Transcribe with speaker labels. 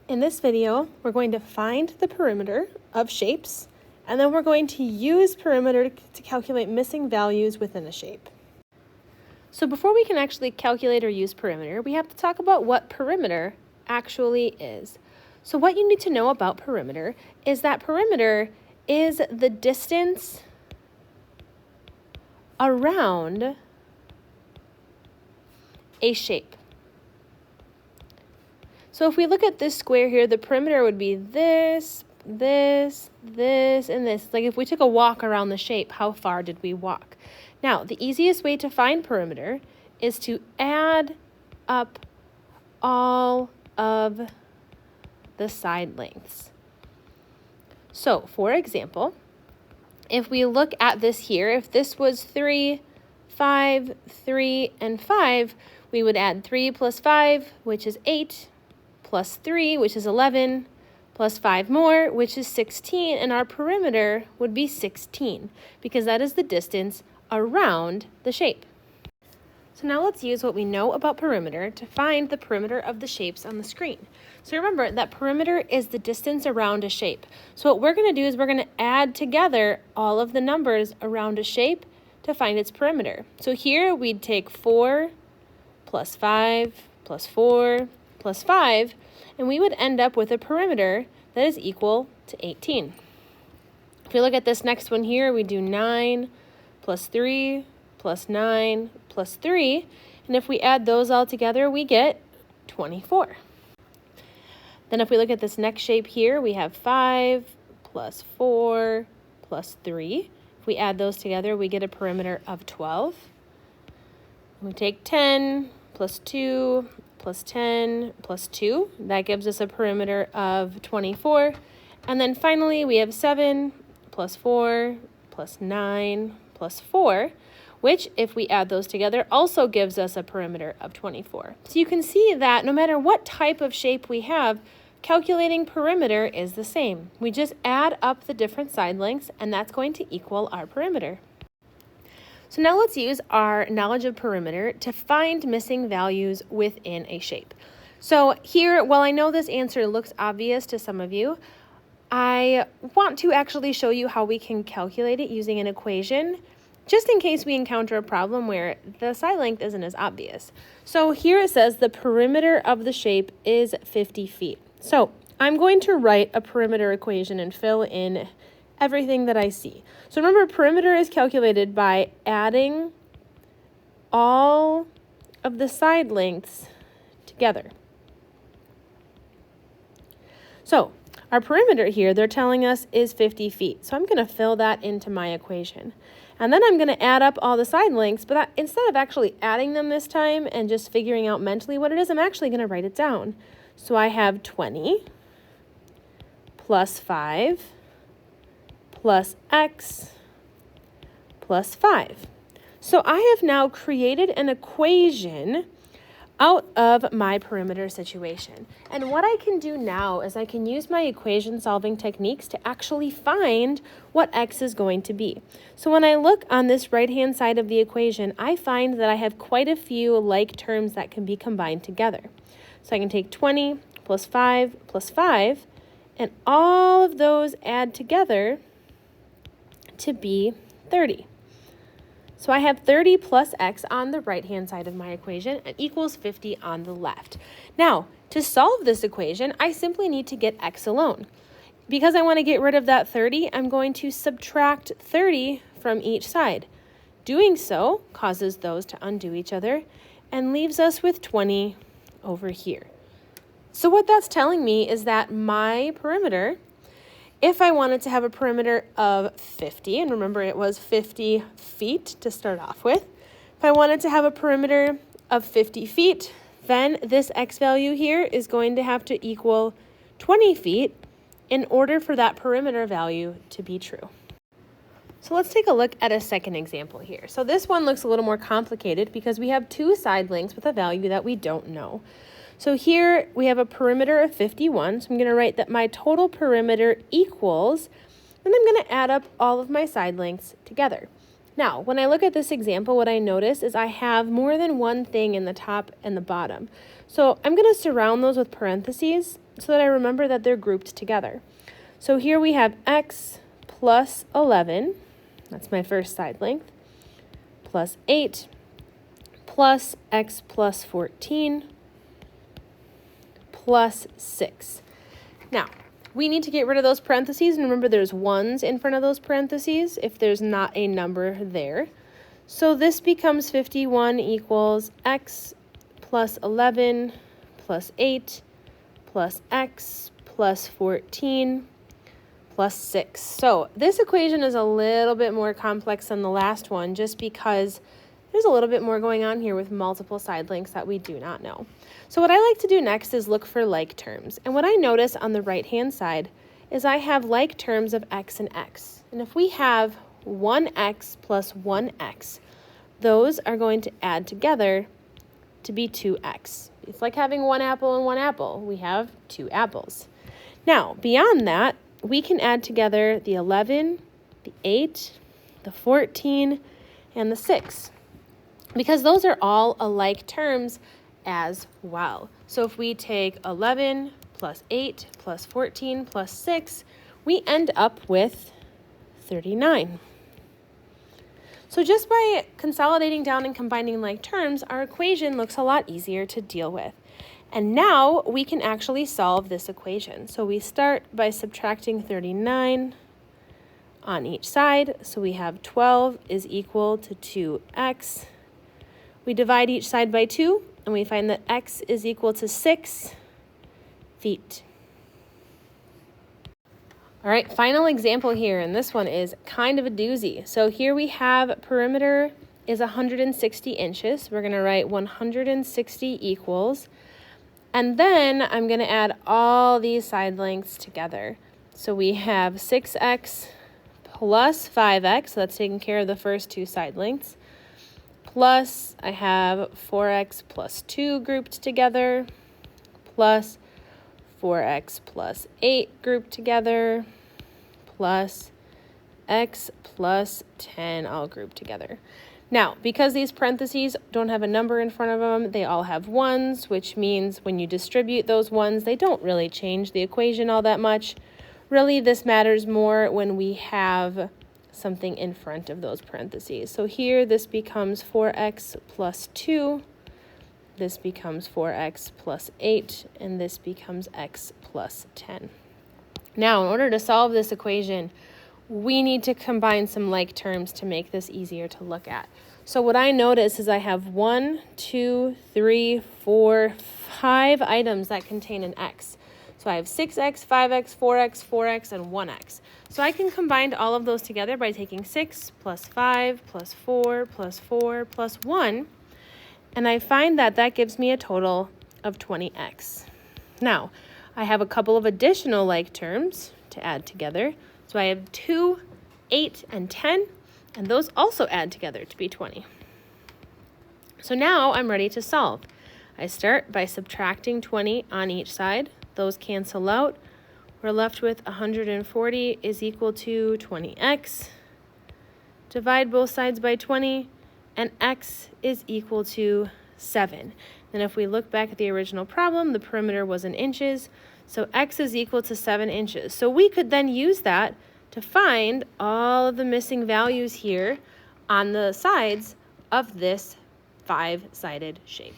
Speaker 1: In this video, we're going to find the perimeter of shapes, and then we're going to use perimeter to calculate missing values within a shape. So before we can actually calculate or use perimeter, we have to talk about what perimeter actually is. So what you need to know about perimeter is that perimeter is the distance around a shape. So if we look at this square here, the perimeter would be this, this, this, and this. Like if we took a walk around the shape, how far did we walk? Now, the easiest way to find perimeter is to add up all of the side lengths. So, for example, if we look at this here, if this was 3, 5, 3, and 5, we would add 3 plus 5, which is 8, plus 3, which is 11, plus 5 more, which is 16, and our perimeter would be 16, because that is the distance around the shape. So now let's use what we know about perimeter to find the perimeter of the shapes on the screen. So remember that perimeter is the distance around a shape. So what we're going to do is we're going to add together all of the numbers around a shape to find its perimeter. So here we'd take 4 plus 5 plus 4 plus 5, and we would end up with a perimeter that is equal to 18. If we look at this next one here, we do 9 plus 3 plus 9 plus 3, and if we add those all together, we get 24. Then if we look at this next shape here, we have 5 plus 4 plus 3. If we add those together, we get a perimeter of 12. We take 10 plus 2 plus 10 plus 2. That gives us a perimeter of 24. And then finally, we have 7 plus 4 plus 9 plus 4, which, if we add those together, also gives us a perimeter of 24. So you can see that no matter what type of shape we have, calculating perimeter is the same. We just add up the different side lengths, and that's going to equal our perimeter. So now let's use our knowledge of perimeter to find missing values within a shape. So here, while I know this answer looks obvious to some of you, I want to actually show you how we can calculate it using an equation, just in case we encounter a problem where the side length isn't as obvious. So here it says the perimeter of the shape is 50 feet. So I'm going to write a perimeter equation and fill in everything that I see. So remember, perimeter is calculated by adding all of the side lengths together. So our perimeter here, they're telling us, is 50 feet. So I'm going to fill that into my equation. And then I'm going to add up all the side lengths, but instead of actually adding them this time and just figuring out mentally what it is, I'm actually going to write it down. So I have 20 plus 5 plus x plus 5. So I have now created an equation out of my perimeter situation. And what I can do now is I can use my equation solving techniques to actually find what x is going to be. So when I look on this right-hand side of the equation, I find that I have quite a few like terms that can be combined together. So I can take 20 plus 5, and all of those add together to be 30. So I have 30 plus x on the right-hand side of my equation and equals 50 on the left. Now, to solve this equation, I simply need to get x alone. Because I want to get rid of that 30, I'm going to subtract 30 from each side. Doing so causes those to undo each other and leaves us with 20 over here. So what that's telling me is that my perimeter, if I wanted to have a perimeter of 50, and remember it was 50 feet to start off with, if I wanted to have a perimeter of 50 feet, then this x value here is going to have to equal 20 feet in order for that perimeter value to be true. So let's take a look at a second example here. So this one looks a little more complicated because we have two side lengths with a value that we don't know. So here we have a perimeter of 51. So I'm going to write that my total perimeter equals, and I'm going to add up all of my side lengths together. Now, when I look at this example, what I notice is I have more than one thing in the top and the bottom. So I'm going to surround those with parentheses so that I remember that they're grouped together. So here we have x plus 11, that's my first side length, plus 8, plus x plus 14, plus 6. Now, we need to get rid of those parentheses, and remember there's ones in front of those parentheses if there's not a number there. So this becomes 51 equals x plus 11 plus 8 plus x plus 14 plus 6. So this equation is a little bit more complex than the last one just because there's a little bit more going on here with multiple side lengths that we do not know. So what I like to do next is look for like terms. And what I notice on the right-hand side is I have like terms of x and x. And if we have 1x plus 1x, those are going to add together to be 2x. It's like having one apple and one apple. We have 2 apples. Now, beyond that, we can add together the 11, the 8, the 14, and the 6. Because those are all alike terms as well. So if we take 11 plus 8 plus 14 plus 6, we end up with 39. So just by consolidating down and combining like terms, our equation looks a lot easier to deal with. And now we can actually solve this equation. So we start by subtracting 39 on each side. So we have 12 is equal to 2x. We divide each side by 2, and we find that x is equal to 6 feet. All right, final example here, and this one is kind of a doozy. So here we have perimeter is 160 inches. We're going to write 160 equals, and then I'm going to add all these side lengths together. So we have 6x plus 5x, so that's taking care of the first 2 side lengths. Plus, I have 4x plus 2 grouped together, plus 4x plus 8 grouped together, plus x plus 10 all grouped together. Now, because these parentheses don't have a number in front of them, they all have ones, which means when you distribute those ones, they don't really change the equation all that much. Really, this matters more when we have something in front of those parentheses. So here this becomes 4x plus 2, this becomes 4x plus 8, and this becomes x plus 10. Now, in order to solve this equation, we need to combine some like terms to make this easier to look at. So what I notice is I have 1, 2, 3, 4, 5 items that contain an x. So I have 6x, 5x, 4x, 4x, and 1x. So I can combine all of those together by taking 6 plus 5 plus 4 plus 4 plus 1, and I find that that gives me a total of 20x. Now, I have a couple of additional like terms to add together. So I have 2, 8, and 10, and those also add together to be 20. So now I'm ready to solve. I start by subtracting 20 on each side. Those cancel out. We're left with 140 is equal to 20x. Divide both sides by 20, and x is equal to 7. And if we look back at the original problem, the perimeter was in inches, so x is equal to 7 inches. So we could then use that to find all of the missing values here on the sides of this 5-sided shape.